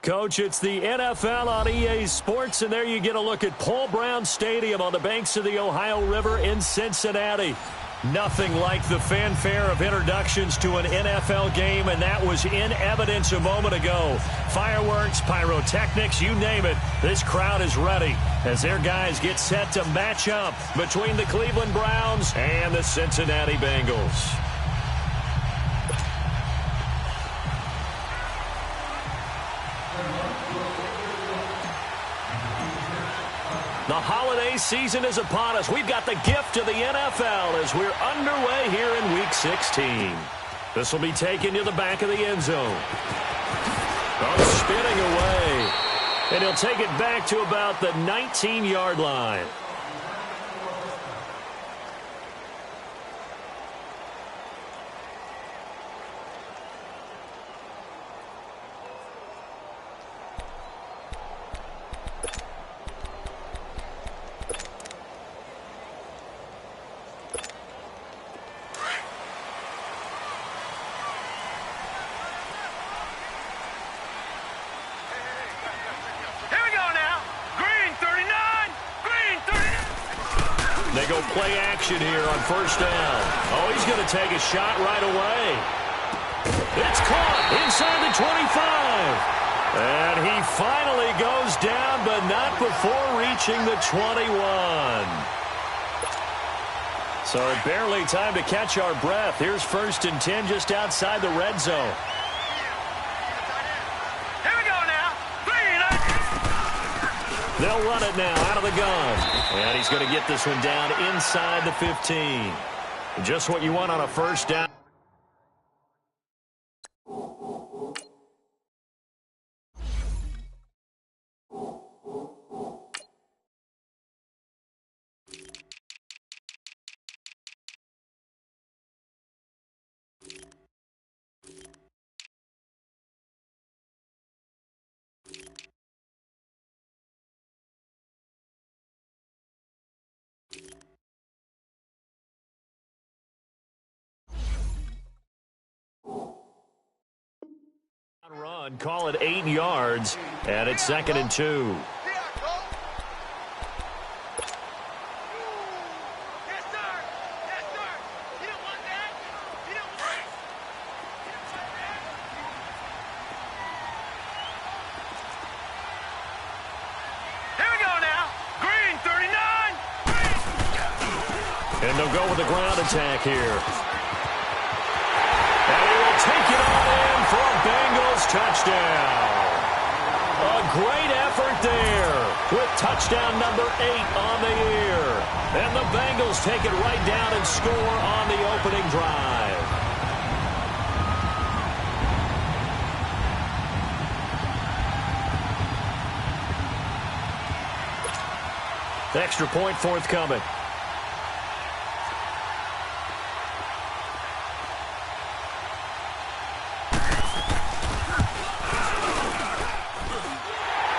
Coach, it's the NFL on EA Sports, and there you get a look at Paul Brown Stadium on the banks of the Ohio River in Cincinnati. Nothing like the fanfare of introductions to an NFL game, and that was in evidence a moment ago. Fireworks, pyrotechnics, you name it. This crowd is ready as their guys get set to match up between the Cleveland Browns and the Cincinnati Bengals. The holiday season is upon us. We've got the gift of the NFL as we're underway here in Week 16. This will be taken to the back of the end zone. Oh, spinning away. And he'll take it back to about the 19-yard line. They go play action here on first down. Oh, he's going to take a shot right away. It's caught inside the 25. And he finally goes down, but not before reaching the 21. So barely time to catch our breath. Here's 1st and 10 just outside the red zone. They'll run it now out of the gun. And he's going to get this one down inside the 15. Just what you want on a first down. Run, call it 8 yards, and it's 2nd and 2. And they'll go with the ground attack here. And he will take it all in for a Bengals touchdown. A great effort there with touchdown number 8 on the year. And the Bengals take it right down and score on the opening drive. The extra point forthcoming.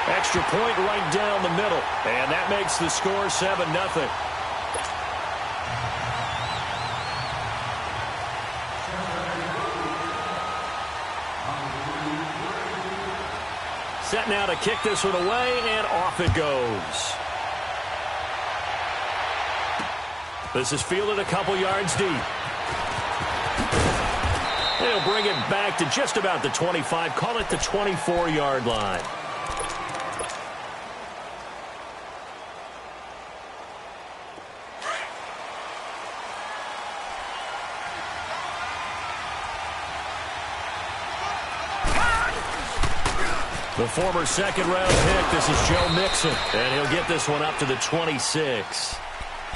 Extra point right down the middle. And that makes the score 7-0. Set now to kick this one away, and off it goes. This is fielded a couple yards deep. They'll bring it back to just about the 25. Call it the 24-yard line. The former second-round pick, this is Joe Mixon, and he'll get this one up to the 26.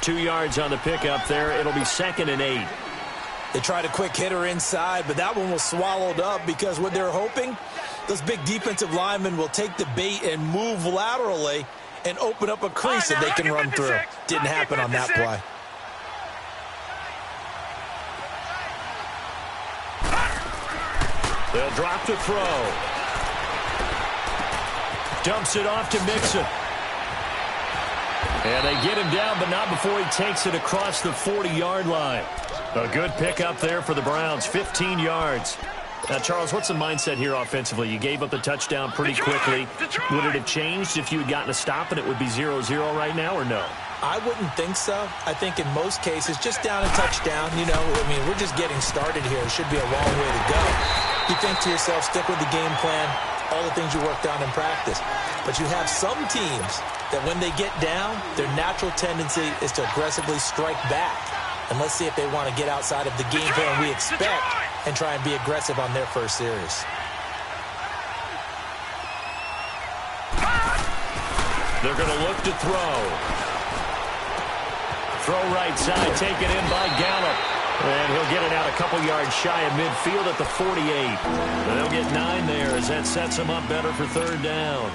2 yards on the pickup there. It'll be 2nd and 8. They tried a quick hitter inside, but that one was swallowed up because what they're hoping, those big defensive linemen will take the bait and move laterally and open up a crease that they can run through. Didn't happen on that play. They'll drop to throw. Dumps it off to Mixon. And they get him down, but not before he takes it across the 40-yard line. A good pickup there for the Browns, 15 yards. Now, Charles, what's the mindset here offensively? You gave up the touchdown pretty quickly. Would it have changed if you had gotten a stop and it would be 0-0 right now, or no? I wouldn't think so. I think in most cases, just down a touchdown, you know, I mean, we're just getting started here. It should be a long way to go. You think to yourself, stick with the game plan, all the things you worked on in practice. But you have some teams that when they get down, their natural tendency is to aggressively strike back. And let's see if they want to get outside of the game plan we expect and try and be aggressive on their first series. They're going to look to throw. Throw right side, taken in by Gallup. And he'll get it out a couple yards shy of midfield at the 48. And they'll get 9 there as that sets him up better for third down.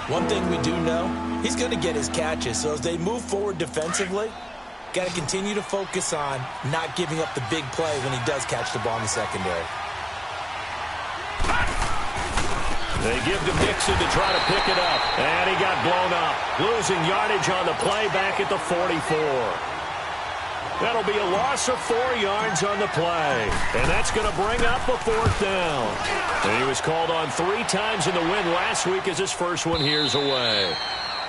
One thing we do know, he's going to get his catches. So as they move forward defensively, got to continue to focus on not giving up the big play when he does catch the ball in the secondary. They give to Mixon to try to pick it up. And he got blown up. Losing yardage on the play back at the 44. That'll be a loss of 4 yards on the play. And that's going to bring up a 4th down. And he was called on 3 times in the win last week as his first one here's away.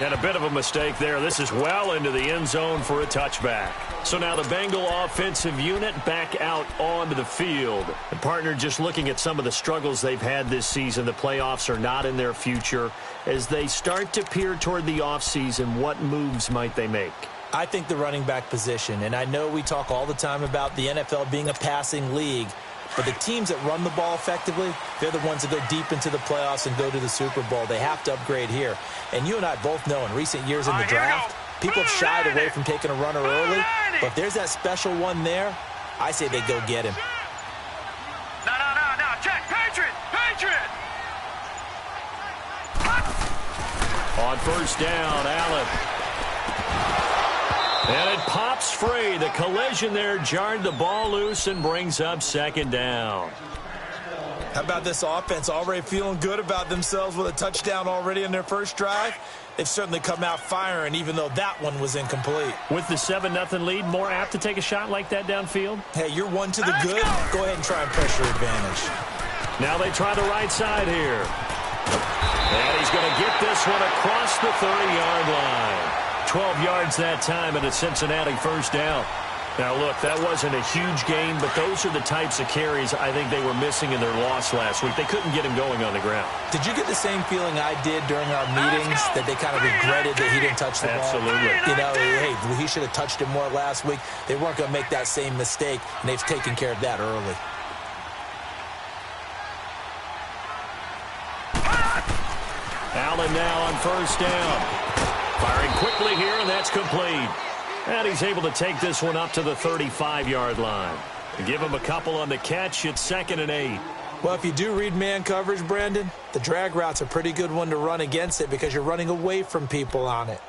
And a bit of a mistake there. This is well into the end zone for a touchback. So now the Bengal offensive unit back out onto the field. And partner, just looking at some of the struggles they've had this season, the playoffs are not in their future. As they start to peer toward the offseason, what moves might they make? I think the running back position, and I know we talk all the time about the NFL being a passing league, but the teams that run the ball effectively, they're the ones that go deep into the playoffs and go to the Super Bowl. They have to upgrade here. And you and I both know in recent years in the draft, people have shied away from taking a runner early. But if there's that special one there, I say they go get him. No. Check. Patriot. On first down, Allen. And it pops free. The collision there jarred the ball loose and brings up 2nd down. How about this offense already feeling good about themselves with a touchdown already in their first drive? They've certainly come out firing, even though that one was incomplete. With the 7-0 lead, more apt to take a shot like that downfield? Hey, you're one to the good. Go ahead and try and press your advantage. Now they try the right side here. And he's going to get this one across the 30-yard line. 12 yards that time and a Cincinnati first down. Now, look, that wasn't a huge gain, but those are the types of carries I think they were missing in their loss last week. They couldn't get him going on the ground. Did you get the same feeling I did during our meetings, that they kind of regretted that he didn't touch the ball? Absolutely. You know, hey, he should have touched it more last week. They weren't going to make that same mistake, and they've taken care of that early. Allen now on first down. Firing quickly here, and that's complete. And he's able to take this one up to the 35-yard line. Give him a couple on the catch. It's 2nd and 8. Well, if you do read man coverage, Brandon, the drag route's a pretty good one to run against it because you're running away from people on it.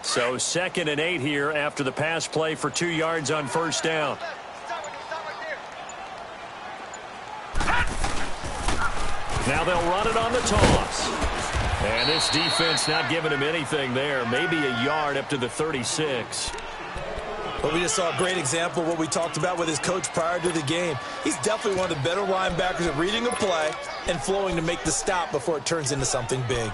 So 2nd and 8 here after the pass play for 2 yards on first down. Now they'll run it on the toss. And this defense not giving him anything there. Maybe a yard up to the 36. But we just saw a great example of what we talked about with his coach prior to the game. He's definitely one of the better linebackers at reading a play and flowing to make the stop before it turns into something big.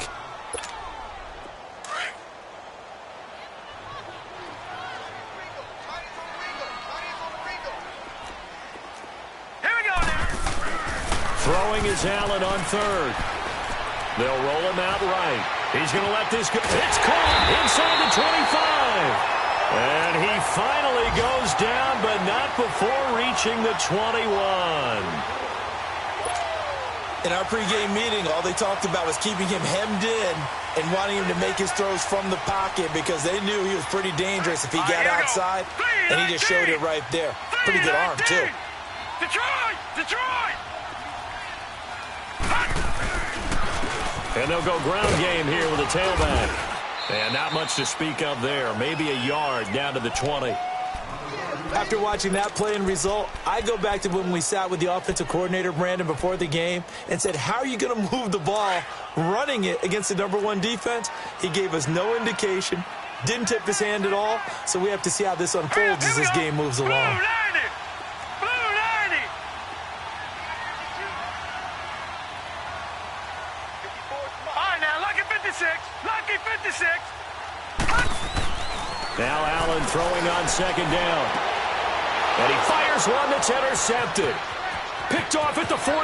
Throwing is Allen on third. They'll roll him out right. He's going to let this go. It's caught inside the 25. And he finally goes down, but not before reaching the 21. In our pregame meeting, all they talked about was keeping him hemmed in and wanting him to make his throws from the pocket because they knew he was pretty dangerous if he got outside, and he just showed it right there. Pretty good arm, too. Detroit! And they'll go ground game here with a tailback. And not much to speak of there. Maybe a yard down to the 20. After watching that play and result, I go back to when we sat with the offensive coordinator, Brandon, before the game and said, how are you going to move the ball running it against the #1 defense? He gave us no indication, didn't tip his hand at all, so we have to see how this unfolds as this game moves along. Blue 90. All right, now, lucky 56. Lucky 56. Now Allen throwing on second down. And he fires one that's intercepted. Picked off at the 14.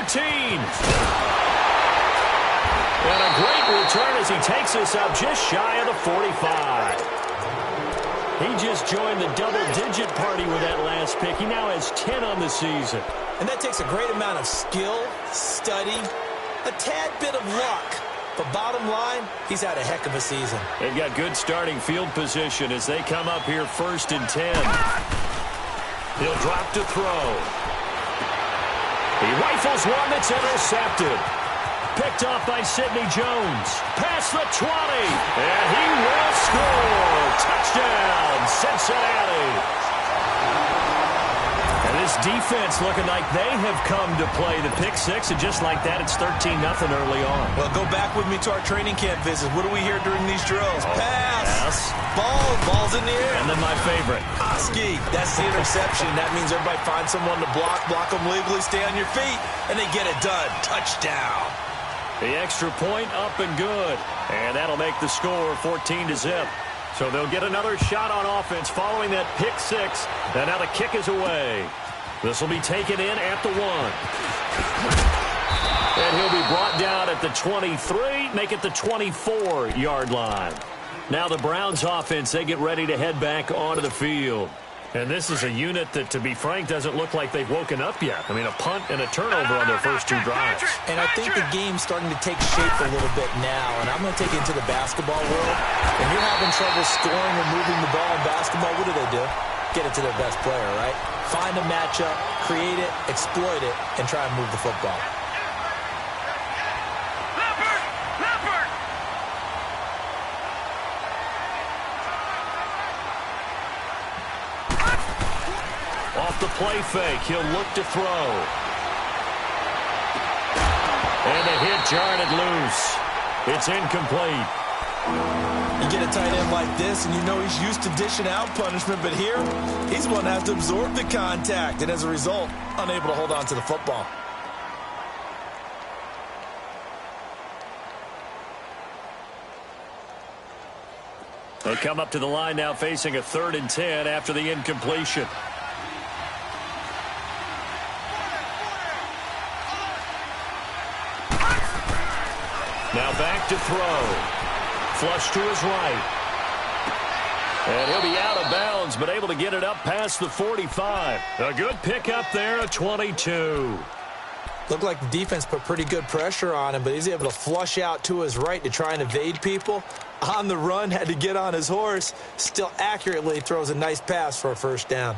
And a great return as he takes us up just shy of the 45. He just joined the double-digit party with that last pick. He now has 10 on the season. And that takes a great amount of skill, study, a tad bit of luck. But bottom line, he's had a heck of a season. They've got good starting field position as they come up here 1st and 10. He'll drop to throw. He rifles one that's intercepted. Picked off by Sidney Jones. Past the 20. And he will score. Touchdown, Cincinnati. And this defense looking like they have come to play the pick six. And just like that, it's 13-0 early on. Well, go back with me to our training camp visits. What do we hear during these drills? Pass. Ball's in the air. And then my favorite. Oski. That's the interception. That means everybody finds someone to block them legally, stay on your feet, and they get it done. Touchdown. The extra point up and good. And that'll make the score 14-0. So they'll get another shot on offense following that pick six. And now the kick is away. This will be taken in at the 1. And he'll be brought down at the 23, make it the 24-yard line. Now the Browns offense, they get ready to head back onto the field. And this is a unit that, to be frank, doesn't look like they've woken up yet. I mean, a punt and a turnover on their first 2 drives. And I think the game's starting to take shape a little bit now. And I'm going to take it into the basketball world. When you're having trouble scoring or moving the ball in basketball, what do? Get it to their best player, right? Find a matchup, create it, exploit it, and try and move the football. Off the play fake, he'll look to throw. And the hit jarred it loose. It's incomplete. You get a tight end like this, and you know he's used to dishing out punishment, but here, he's going to have to absorb the contact, and as a result, unable to hold on to the football. They come up to the line now facing a 3rd and 10 after the incompletion. Now back to throw. Flush to his right. And he'll be out of bounds, but able to get it up past the 45. A good pickup there, a 22. Looked like the defense put pretty good pressure on him, but he's able to flush out to his right to try and evade people. On the run, had to get on his horse. Still accurately throws a nice pass for a first down.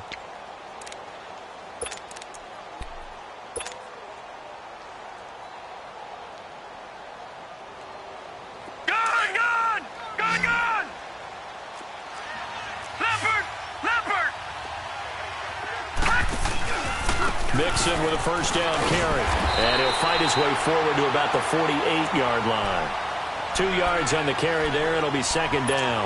Mixon with a first down carry. And he'll fight his way forward to about the 48-yard line. 2 yards on the carry there. It'll be 2nd down.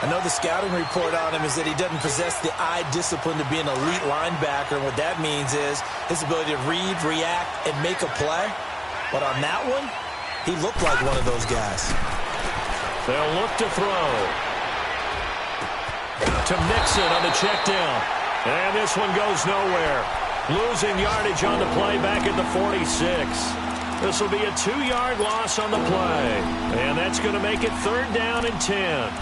I know the scouting report on him is that he doesn't possess the eye discipline to be an elite linebacker. And what that means is his ability to read, react, and make a play. But on that one, he looked like one of those guys. They'll look to throw. To Mixon on the check down. And this one goes nowhere. Losing yardage on the play back at the 46. This will be a 2-yard loss on the play. And that's going to make it 3rd down and 10.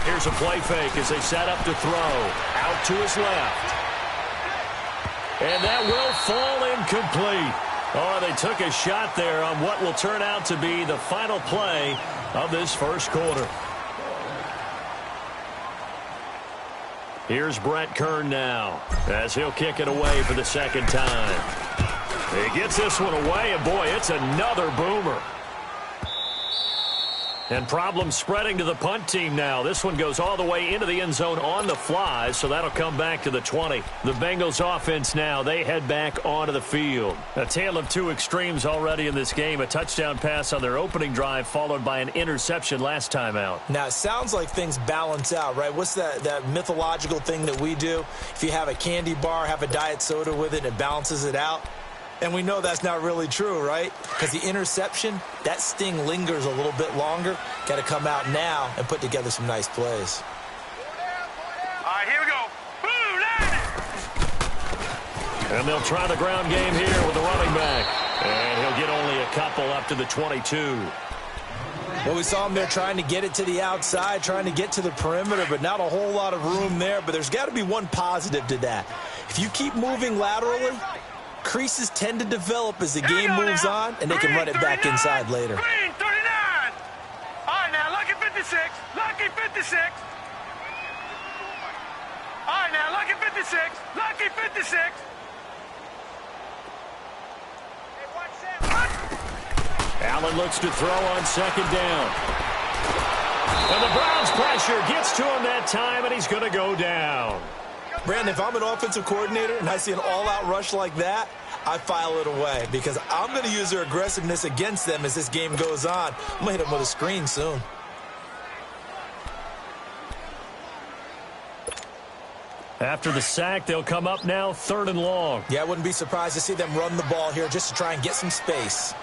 Here's a play fake as they set up to throw. Out to his left. And that will fall incomplete. Oh, they took a shot there on what will turn out to be the final play of this first quarter. Here's Brett Kern now as he'll kick it away for the second time. He gets this one away, and boy, it's another boomer. And problems spreading to the punt team now. This one goes all the way into the end zone on the fly, so that'll come back to the 20. The Bengals offense now, they head back onto the field. A tale of two extremes already in this game. A touchdown pass on their opening drive followed by an interception last time out. Now, it sounds like things balance out, right? What's that mythological thing that we do? If you have a candy bar, have a diet soda with it, it balances it out. And we know that's not really true, right? Because the interception, that sting lingers a little bit longer. Got to come out now and put together some nice plays. All right, here we go. Boom, landed. And they'll try the ground game here with the running back. And he'll get only a couple up to the 22. Well, we saw him there trying to get it to the outside, trying to get to the perimeter, but not a whole lot of room there. But there's got to be one positive to that. If you keep moving laterally, creases tend to develop as the game moves on, and they can run it back inside later. Green, 39. All right, now, lucky 56. Lucky 56. All right, now, lucky 56. Lucky 56. Allen looks to throw on second down. And the Browns pressure gets to him that time, and he's going to go down. Brandon, if I'm an offensive coordinator and I see an all-out rush like that, I file it away because I'm going to use their aggressiveness against them as this game goes on. I'm going to hit them with a screen soon. After the sack, they'll come up now 3rd and long. Yeah, I wouldn't be surprised to see them run the ball here just to try and get some space.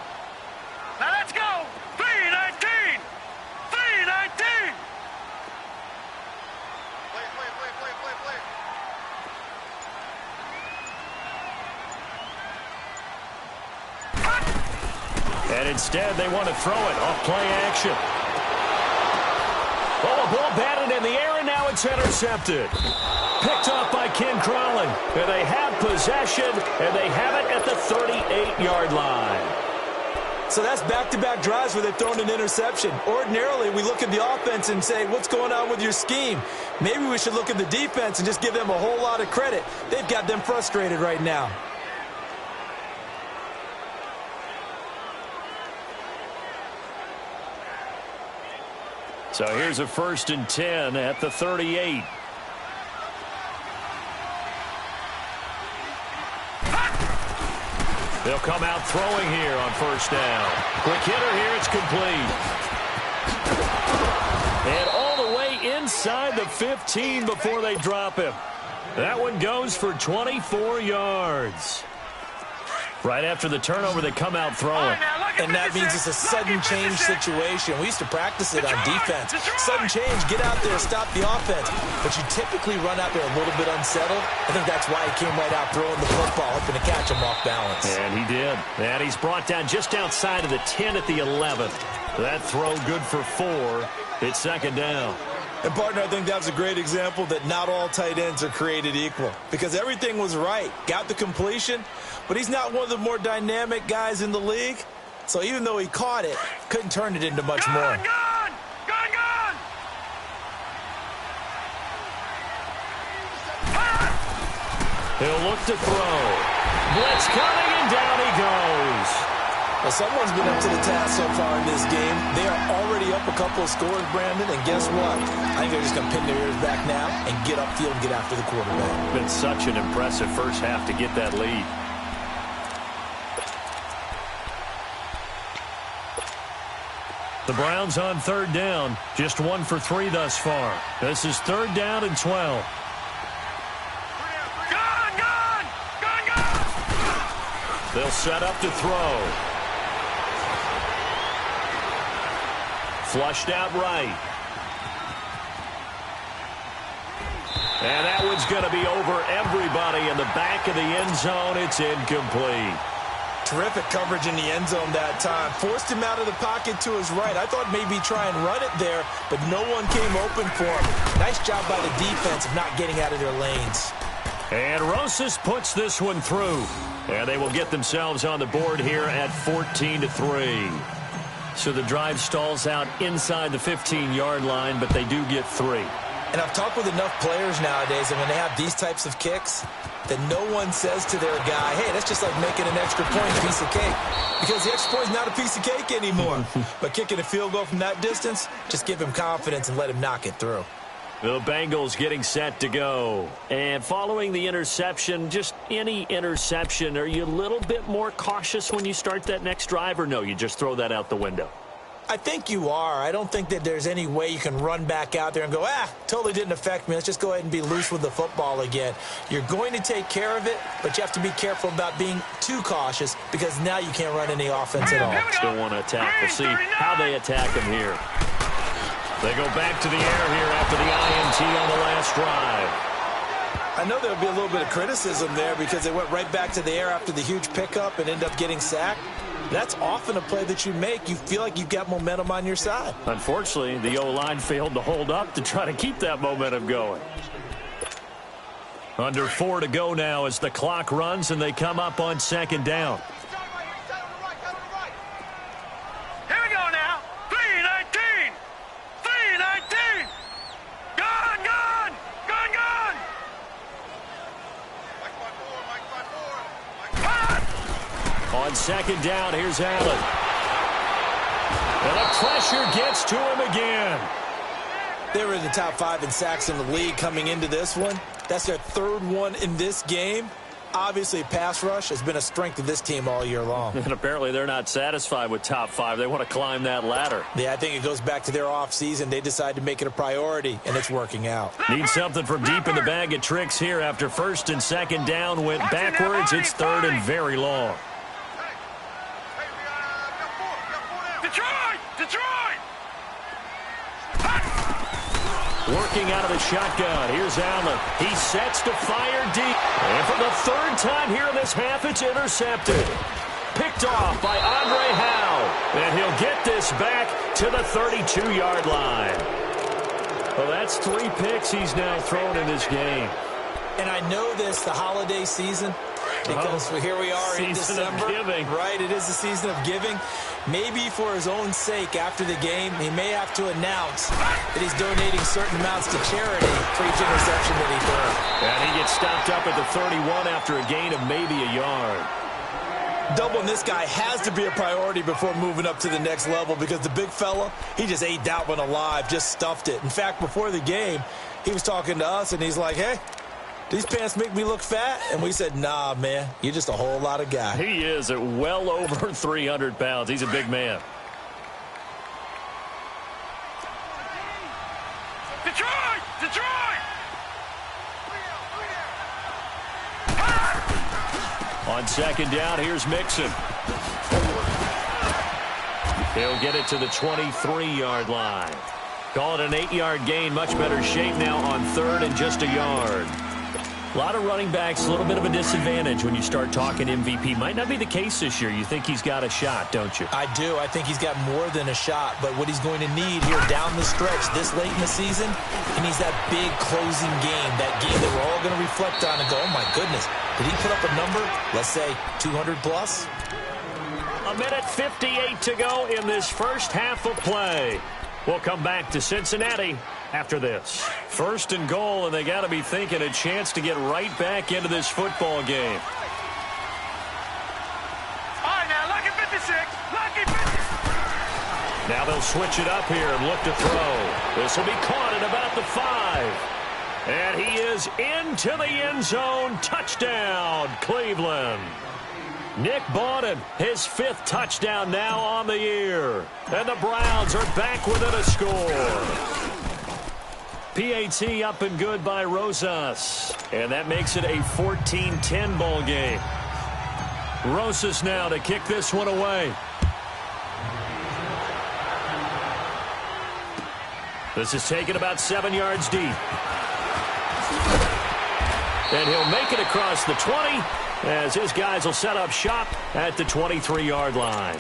Now, let's go. 3-19. 3-19. And instead, they want to throw it off play action. Oh, a ball batted in the air, and now it's intercepted. Picked off by Ken Crawlin. And they have possession, and they have it at the 38-yard line. So that's back-to-back drives where they've thrown an interception. Ordinarily, we look at the offense and say, what's going on with your scheme? Maybe we should look at the defense and just give them a whole lot of credit. They've got them frustrated right now. So here's a 1st and 10 at the 38. They'll come out throwing here on 1st down. Quick hitter here, it's complete. And all the way inside the 15 before they drop him. That one goes for 24 yards. Right after the turnover, they come out throwing. And that means it's a sudden change situation. We used to practice it on defense. Sudden change, get out there, stop the offense. But you typically run out there a little bit unsettled. I think that's why he came right out throwing the football, hoping to catch him off balance. And he did. And he's brought down just outside of the 10 at the 11. That throw good for 4. It's 2nd down. And, partner, I think that was a great example that not all tight ends are created equal. Because everything was right. Got the completion, but he's not one of the more dynamic guys in the league. So even though he caught it, couldn't turn it into much more. Gone! He'll look to throw. Blitz coming, and down he goes. Well, someone's been up to the task so far in this game. They are already up a couple of scores, Brandon, and guess what? I think they're just going to pin their ears back now and get upfield and get after the quarterback. Been such an impressive first half to get that lead. The Browns on 3rd down, just 1 for 3 thus far. This is 3rd down and 12. Gone! They'll set up to throw. Flushed out right. And that one's going to be over everybody in the back of the end zone. It's incomplete. Terrific coverage in the end zone that time. Forced him out of the pocket to his right. I thought maybe try and run it there, but no one came open for him. Nice job by the defense of not getting out of their lanes. And Rosas puts this one through. And they will get themselves on the board here at 14-3. So the drive stalls out inside the 15-yard line, but they do get 3. And I've talked with enough players nowadays, and when they have these types of kicks, that no one says to their guy, hey, that's just like making an extra point, piece of cake. Because the extra point is not a piece of cake anymore. But kicking a field goal from that distance, just give him confidence and let him knock it through. The Bengals getting set to go. And following the interception, just any interception, are you a little bit more cautious when you start that next drive, or no, you just throw that out the window? I think you are. I don't think that there's any way you can run back out there and go, totally didn't affect me. Let's just go ahead and be loose with the football again. You're going to take care of it, but you have to be careful about being too cautious because now you can't run any offense at all. Still want to attack. We'll see how they attack him here. They go back to the air here after the INT on the last drive. I know there'll be a little bit of criticism there because they went right back to the air after the huge pickup and end up getting sacked. That's often a play that you make. You feel like you've got momentum on your side. Unfortunately, the O-line failed to hold up to try to keep that momentum going. Under 4 to go now as the clock runs and they come up on second down. Here we go now. 3-19. 3-19. Gone. On second down, here's Allen. And the pressure gets to him again. They were in the top 5 in sacks in the league coming into this one. That's their 3rd one in this game. Obviously, pass rush has been a strength of this team all year long. And apparently they're not satisfied with top 5. They want to climb that ladder. Yeah, I think it goes back to their offseason. They decided to make it a priority, and it's working out. Need something from deep in the bag of tricks here after first and second down went backwards. It's 3rd and very long. Detroit! Working out of the shotgun. Here's Allen. He sets to fire deep. And for the 3rd time here in this half, it's intercepted. Picked off by Andre Howe. And he'll get this back to the 32-yard line. Well, that's 3 picks he's now thrown in this game. And I know this, the holiday season, because here we are in December. Giving. Right, it is the season of giving. Maybe for his own sake after the game, he may have to announce that he's donating certain amounts to charity for each interception that he throws. And he gets stopped up at the 31 after a gain of maybe a yard. Doubling this guy has to be a priority before moving up to the next level because the big fella, he just ate that one alive, just stuffed it. In fact, before the game, he was talking to us, and he's like, hey, these pants make me look fat? And we said, nah, man, you're just a whole lot of guy. He is at well over 300 pounds. He's a big man. Detroit! On second down, here's Mixon. He'll get it to the 23-yard line. Call it an 8-yard gain. Much better shape now on 3rd and just a yard. A lot of running backs, a little bit of a disadvantage when you start talking MVP. Might not be the case this year. You think he's got a shot, don't you? I do. I think he's got more than a shot. But what he's going to need here down the stretch this late in the season, he needs that big closing game, that game that we're all going to reflect on and go, oh, my goodness, did he put up a number, let's say, 200 plus? A minute 58 to go in this first half of play. We'll come back to Cincinnati after this. 1st and goal, and they got to be thinking a chance to get right back into this football game. All right, now, lucky 56. Lucky 56. Now they'll switch it up here and look to throw. This will be caught at about the 5. And he is into the end zone. Touchdown, Cleveland. Nick Bawden, his 5th touchdown now on the year. And the Browns are back within a score. PAT up and good by Rosas. And that makes it a 14-10 ball game. Rosas now to kick this one away. This is taken about 7 yards deep. And he'll make it across the 20 as his guys will set up shop at the 23-yard line.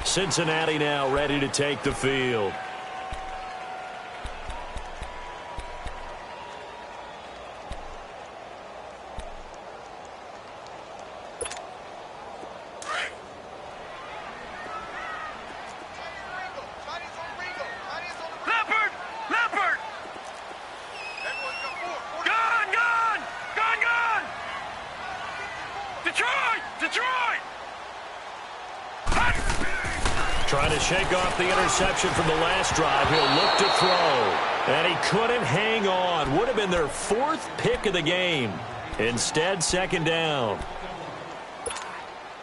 Cincinnati now ready to take the field. shake off the interception from the last drive. He'll look to throw. And he couldn't hang on. Would have been their 4th pick of the game. Instead, 2nd down.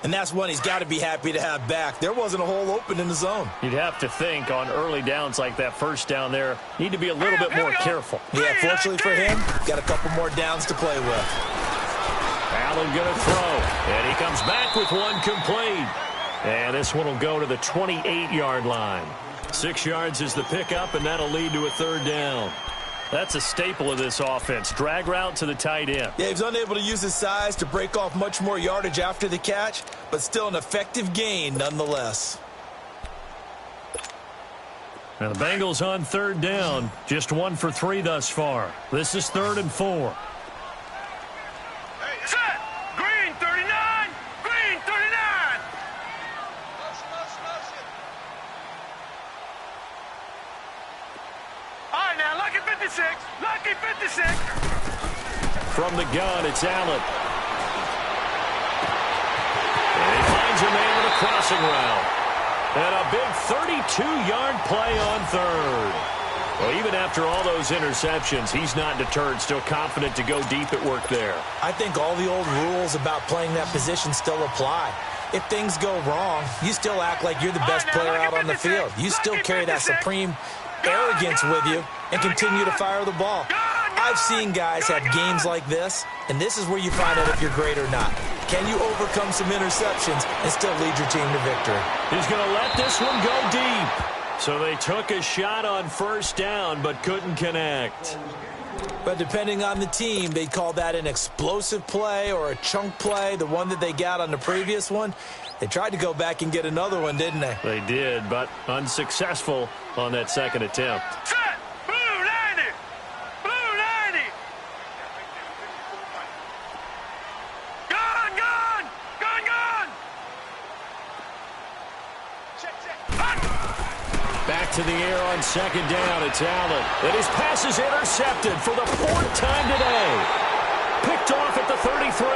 And that's one he's got to be happy to have back. There wasn't a hole open in the zone. You'd have to think on early downs like that, first down there, need to be a little bit more careful. Yeah, fortunately for him, got a couple more downs to play with. Allen going to throw, and he comes back with one complete. And this one will go to the 28-yard line. 6 yards is the pickup, and that'll lead to a 3rd down. That's a staple of this offense. Drag route to the tight end. Yeah, he's unable to use his size to break off much more yardage after the catch, but still an effective gain nonetheless. Now the Bengals on 3rd down. Just 1 for 3 thus far. This is 3rd and 4. Set. Green 39. Green 39. All right, now, lucky 56. Lucky 56. From the gun, it's Allen. And he finds a man with a crossing route. And a big 32-yard play on 3rd. Well, even after all those interceptions, he's not deterred, still confident to go deep at work there. I think all the old rules about playing that position still apply. If things go wrong, you still act like you're the best player out on the field. You still carry that supreme arrogance with you and continue to fire the ball. I've seen guys have games like this, and this is where you find out if you're great or not. Can you overcome some interceptions and still lead your team to victory? He's going to let this one go deep. So they took a shot on 1st down but couldn't connect. But depending on the team, they call that an explosive play or a chunk play, the one that they got on the previous one. They tried to go back and get another one, didn't they? They did, but unsuccessful on that 2nd attempt. Set. Blue 90. Blue 90. Gun, gun. Gun, gun. Check, check. Back to the air on 2nd down. It's Allen. And his pass is intercepted for the 4th time today. Picked off at the 33.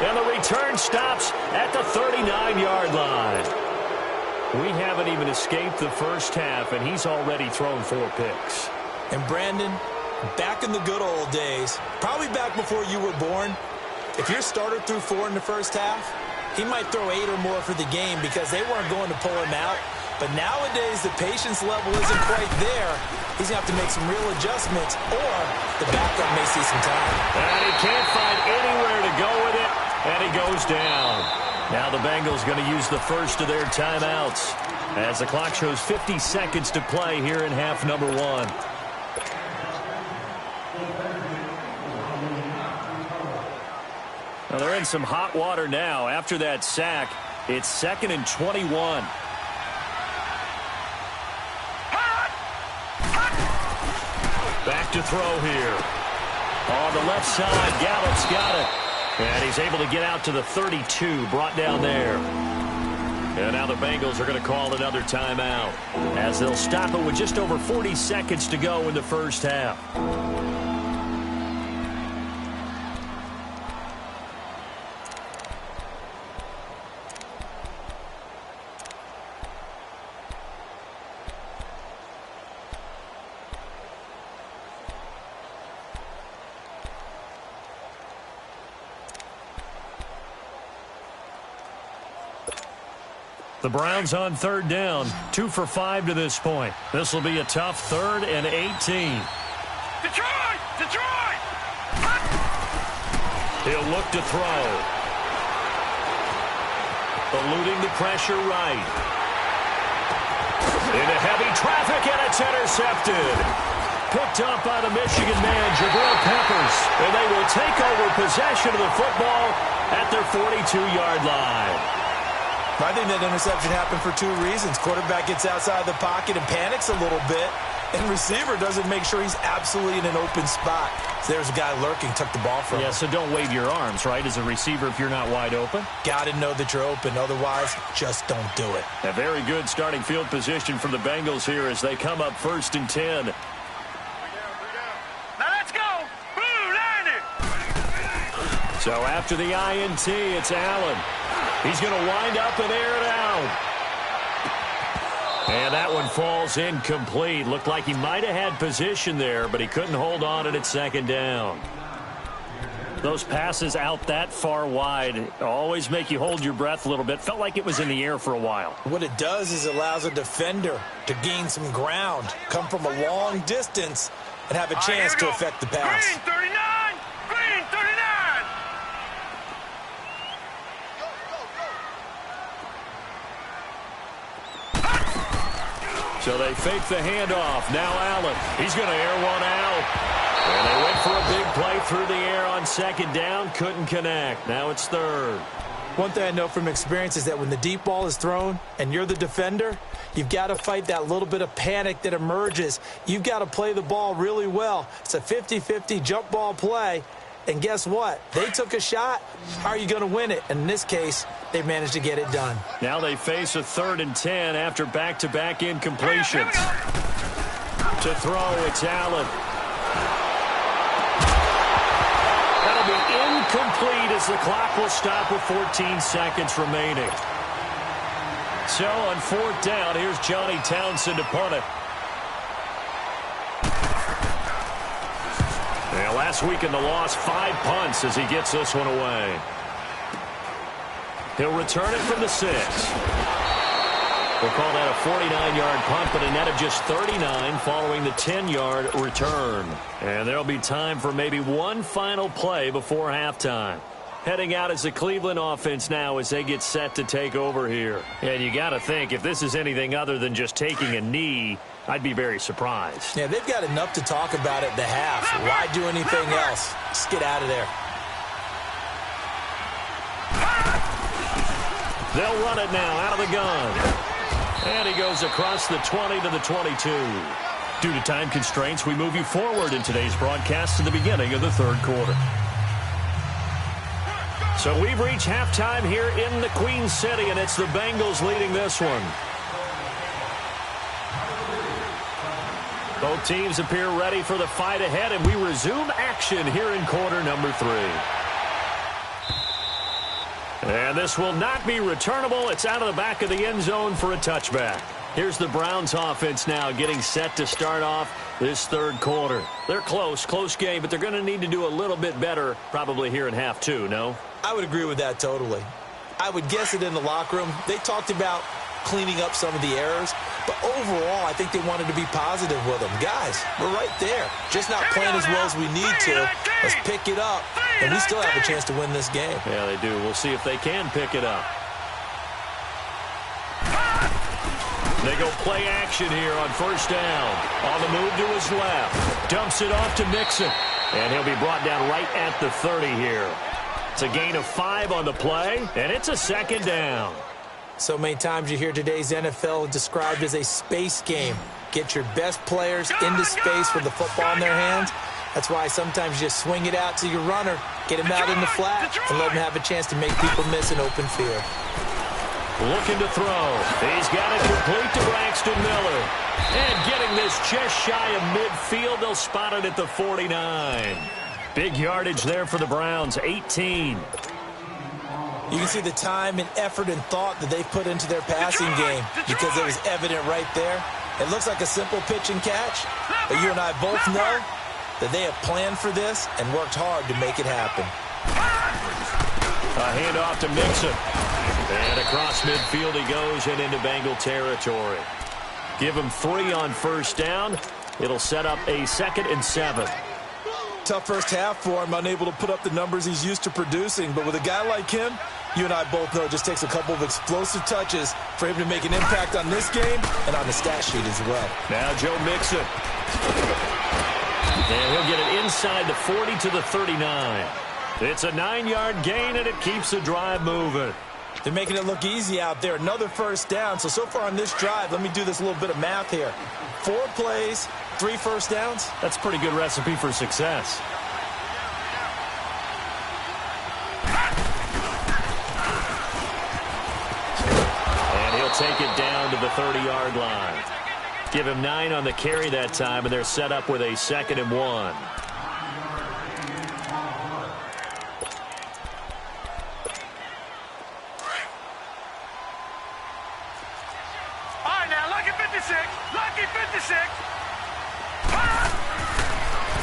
And the return stops at the 39-yard line. We haven't even escaped the first half, and he's already thrown 4 picks. And Brandon, back in the good old days, probably back before you were born, if your starter threw 4 in the first half, he might throw 8 or more for the game because they weren't going to pull him out. But nowadays, the patience level isn't quite there. He's going to have to make some real adjustments, or the backup may see some time. And he can't find anywhere to go with it, and he goes down. Now the Bengals going to use the first of their timeouts as the clock shows 50 seconds to play here in half number 1. Now they're in some hot water now. After that sack, it's 2nd and 21. Back to throw here. On the left side, Gallup's got it. And he's able to get out to the 32, brought down there. And now the Bengals are going to call another timeout as they'll stop it with just over 40 seconds to go in the first half. The Browns on 3rd down, 2 for 5 to this point. This will be a tough 3rd and 18. Detroit! Detroit! He'll look to throw. Eluding the pressure right. Into heavy traffic, and it's intercepted. Picked up by the Michigan man, Jabril Peppers. And they will take over possession of the football at their 42-yard line. I think that interception happened for 2 reasons. Quarterback gets outside the pocket and panics a little bit, and receiver doesn't make sure he's absolutely in an open spot. So there's a guy lurking, took the ball from him. Yeah, so don't wave your arms, right, as a receiver if you're not wide open. Got to know that you're open. Otherwise, just don't do it. A very good starting field position for the Bengals here as they come up 1st and 10. Now let's go! Blue 90! So after the INT, it's Allen. He's going to wind up and air it out. And that one falls incomplete. Looked like he might have had position there, but he couldn't hold on at second down. Those passes out that far wide always make you hold your breath a little bit. Felt like it was in the air for a while. What it does is it allows a defender to gain some ground, come from a long distance, and have a chance to affect the pass. Green 39! Green 39! So they fake the handoff. Now Allen. He's going to air one out. And they went for a big play through the air on second down. Couldn't connect. Now it's third. One thing I know from experience is that when the deep ball is thrown and you're the defender, you've got to fight that little bit of panic that emerges. You've got to play the ball really well. It's a 50-50 jump ball play. And guess what? They took a shot. How are you going to win it? And in this case, they managed to get it done. Now they face a 3rd and 10 after back-to-back incompletions. To throw, it's Allen. That'll be incomplete as the clock will stop with 14 seconds remaining. So on 4th down, here's Johnny Townsend to punt it. Yeah, last week in the loss, 5 punts as he gets this one away. He'll return it from the 6. We'll call that a 49-yard punt, but a net of just 39 following the 10-yard return. And there'll be time for maybe one final play before halftime. Heading out is the Cleveland offense now as they get set to take over here. And you got to think, if this is anything other than just taking a knee, I'd be very surprised. Yeah, they've got enough to talk about at the half. Why do anything else? Just get out of there. They'll run it now out of the gun. And he goes across the 20 to the 22. Due to time constraints, we move you forward in today's broadcast to the beginning of the 3rd quarter. So we've reached halftime here in the Queen City, and it's the Bengals leading this one. Both teams appear ready for the fight ahead, and we resume action here in quarter number 3. And this will not be returnable. It's out of the back of the end zone for a touchback. Here's the Browns offense now getting set to start off this 3rd quarter. They're close game, but they're going to need to do a little bit better probably here in half 2, no? I would agree with that totally. I would guess it in the locker room. They talked about cleaning up some of the errors, but overall, I think they wanted to be positive with them. Guys, we're right there. Just not playing as well as we need to. Let's pick it up, and we still have a chance to win this game. Yeah, they do. We'll see if they can pick it up. They go play action here on 1st down. On the move to his left. Dumps it off to Mixon. And he'll be brought down right at the 30 here. It's a gain of 5 on the play, and it's a 2nd down. So many times you hear today's NFL described as a space game. Get your best players into space with the football in their hands. That's why sometimes you just swing it out to your runner, get him out in the flat, and let him have a chance to make people miss an open field. Looking to throw. He's got it complete to Braxton Miller. And getting this just shy of midfield, they'll spot it at the 49. Big yardage there for the Browns, 18. You can see the time and effort and thought that they've put into their passing game because it was evident right there. It looks like a simple pitch and catch, but you and I both know that they have planned for this and worked hard to make it happen. A handoff to Mixon. And across midfield he goes and into Bengal territory. Give him 3 on 1st down. It'll set up a 2nd and 7. Tough first half for him, unable to put up the numbers he's used to producing. But with a guy like him, you and I both know it just takes a couple of explosive touches for him to make an impact on this game and on the stat sheet as well. Now Joe Mixon. And he'll get it inside the 40 to the 39. It's a 9-yard gain, and it keeps the drive moving. They're making it look easy out there. Another 1st down. So far on this drive, let me do this little bit of math here. 4 plays, 3 1st downs. That's a pretty good recipe for success. And he'll take it down to the 30-yard line. Give him 9 on the carry that time, and they're set up with a 2nd and 1. All right, now look at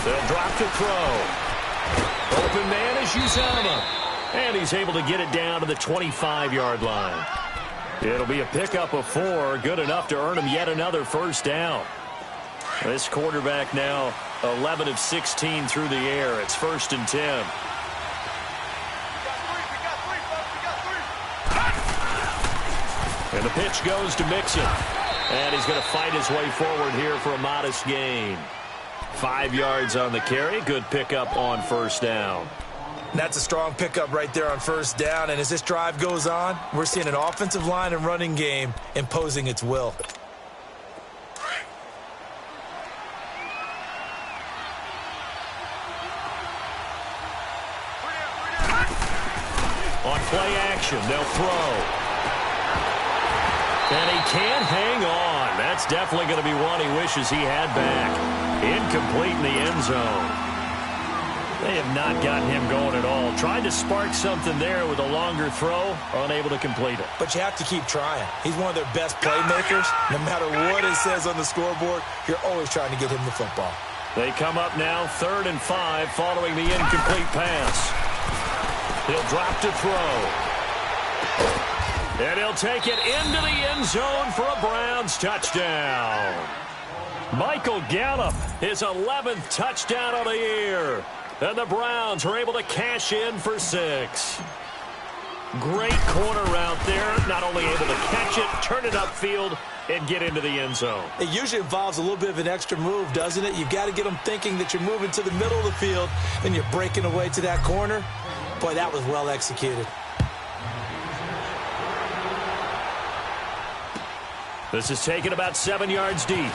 They'll drop to throw. Open man is Uzomah. And he's able to get it down to the 25-yard line. It'll be a pickup of 4, good enough to earn him yet another first down. This quarterback now 11 of 16 through the air. It's 1st and 10. And the pitch goes to Mixon. And he's going to fight his way forward here for a modest gain. 5 yards on the carry. Good pickup on first down. That's a strong pickup right there on first down. And as this drive goes on, we're seeing an offensive line and running game imposing its will. On play action, they'll throw. And he can't hang on. That's definitely going to be one he wishes he had back. Incomplete in the end zone. They have not gotten him going at all. Tried to spark something there with a longer throw, unable to complete it. But you have to keep trying. He's one of their best playmakers. No matter what it says on the scoreboard, you're always trying to get him the football. They come up now 3rd and 5 following the incomplete pass. He'll drop to throw. And he'll take it into the end zone for a Browns touchdown. Michael Gallup, his 11th touchdown of the year. And the Browns are able to cash in for 6. Great corner route there. Not only able to catch it, turn it upfield, and get into the end zone. It usually involves a little bit of an extra move, doesn't it? You've got to get them thinking that you're moving to the middle of the field, and you're breaking away to that corner. Boy, that was well executed. This is taken about 7 yards deep.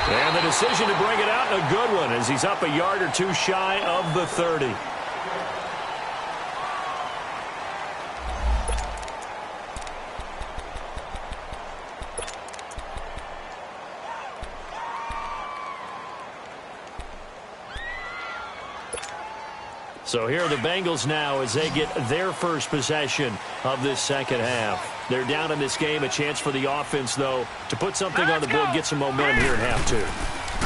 And the decision to bring it out, a good one, as he's up a yard or two shy of the 30. So here are the Bengals now as they get their first possession of this second half. They're down in this game. A chance for the offense, though, to put something on the board, get some momentum here at half 2.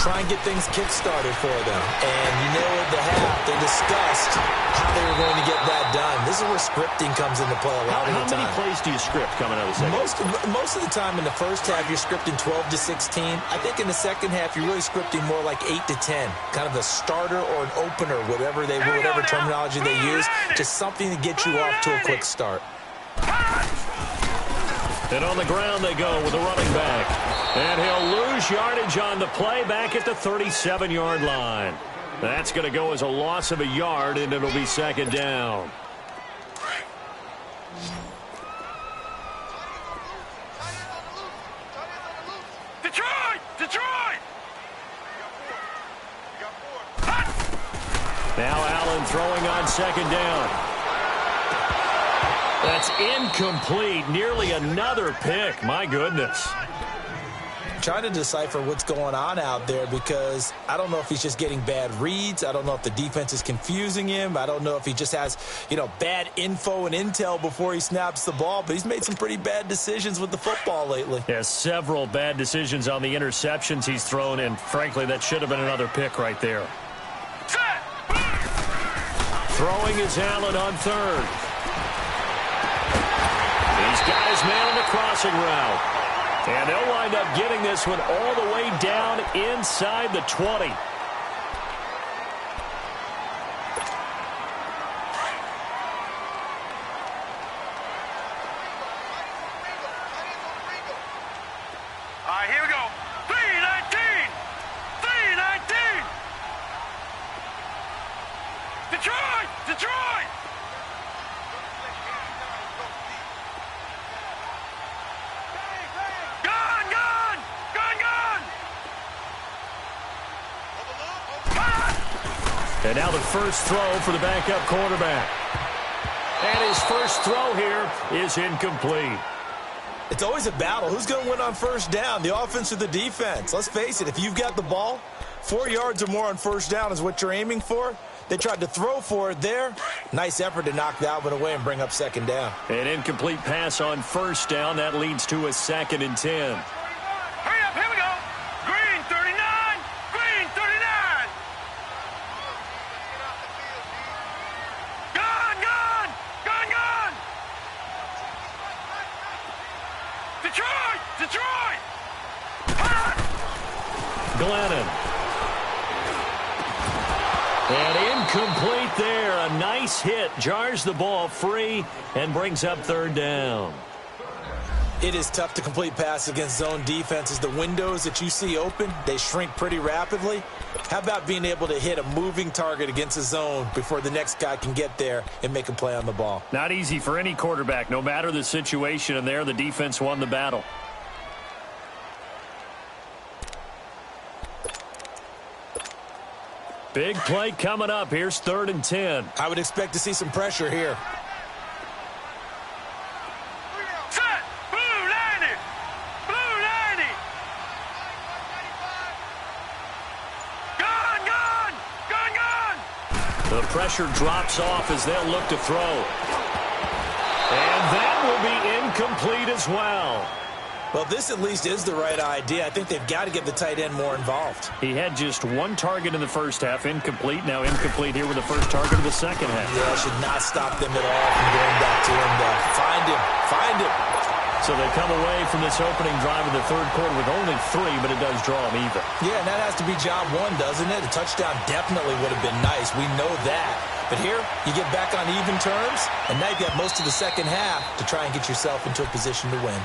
Try and get things kick-started for them. And you know at the half, they discussed how they were going to get that done. This is where scripting comes into play a lot of the time. How many plays do you script coming out of the second? Most of the time in the first half, you're scripting 12 to 16. I think in the second half, you're really scripting more like 8 to 10. Kind of a starter or an opener, whatever terminology they use. Just something to get you off to a quick start. And on the ground they go with a running back. And he'll lose yardage on the play back at the 37-yard line. That's going to go as a loss of a yard, and it'll be second down. Detroit! Now Allen throwing on second down. That's incomplete. Nearly another pick. My goodness. Trying to decipher what's going on out there because I don't know if he's just getting bad reads. I don't know if the defense is confusing him. I don't know if he just has, bad info and intel before he snaps the ball. But he's made some pretty bad decisions with the football lately. Yeah, several bad decisions on the interceptions he's thrown, and frankly, that should have been another pick right there. Throwing is Allen on third. He's got his man on the crossing route. And they'll wind up getting this one all the way down inside the 20. All right, here we go. 3-19. Detroit! And now the first throw for the backup quarterback. And his first throw here is incomplete. It's always a battle. Who's going to win on first down, the offense or the defense? Let's face it, if you've got the ball, 4 yards or more on first down is what you're aiming for. They tried to throw for it there. Nice effort to knock that one away and bring up second down. An incomplete pass on first down. That leads to a 2nd and 10. Hurry up, here we go. Green, 39. Detroit! Glennon. And incomplete there. A nice hit. Jars the ball free and brings up third down. It is tough to complete passes against zone defenses. The windows that you see open, they shrink pretty rapidly. How about being able to hit a moving target against a zone before the next guy can get there and make a play on the ball? Not easy for any quarterback, no matter the situation, and there the defense won the battle. Big play coming up. Here's 3rd and 10. I would expect to see some pressure here. Set! Blue 90! Blue 90! Gun, gun! Gun, gun! The pressure drops off as they'll look to throw. And that will be incomplete as well. Well, this at least is the right idea. I think they've got to get the tight end more involved. He had just one target in the first half, incomplete. Now incomplete here with the first target of the second half. Yeah, should not stop them at all from going back to him. Find him. Find him. So they come away from this opening drive in the third quarter with only 3, but it does draw them even. Yeah, and that has to be job one, doesn't it? A touchdown definitely would have been nice. We know that. But here, you get back on even terms, and now you got most of the second half to try and get yourself into a position to win.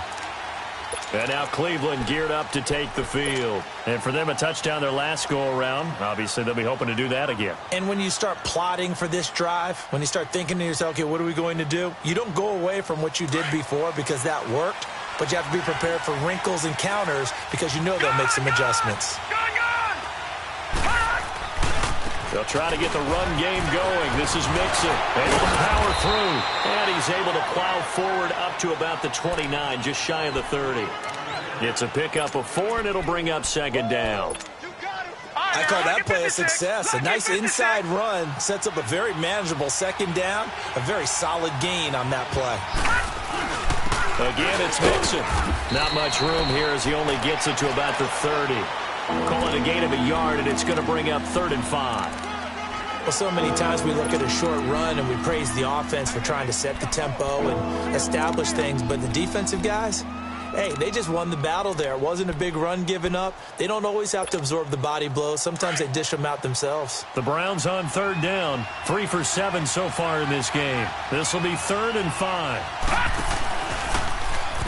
And now Cleveland geared up to take the field. And for them, a touchdown their last go-around. Obviously, they'll be hoping to do that again. And when you start plotting for this drive, when you start thinking to yourself, okay, what are we going to do? You don't go away from what you did before because that worked, but you have to be prepared for wrinkles and counters because you know they'll make some adjustments. They'll try to get the run game going. This is Mixon. Able to power through. And he's able to plow forward up to about the 29, just shy of the 30. It's a pickup of 4, and it'll bring up second down. I call that play a success. A nice inside run sets up a very manageable second down. A very solid gain on that play. Again, it's Mixon. Not much room here as he only gets it to about the 30. Call it a gain of a yard, and it's going to bring up 3rd and 5. Well, so many times we look at a short run and we praise the offense for trying to set the tempo and establish things, but the defensive guys, hey, they just won the battle there. It wasn't a big run given up. They don't always have to absorb the body blows. Sometimes they dish them out themselves. The Browns on 3rd down. 3 for 7 so far in this game. This will be 3rd and 5.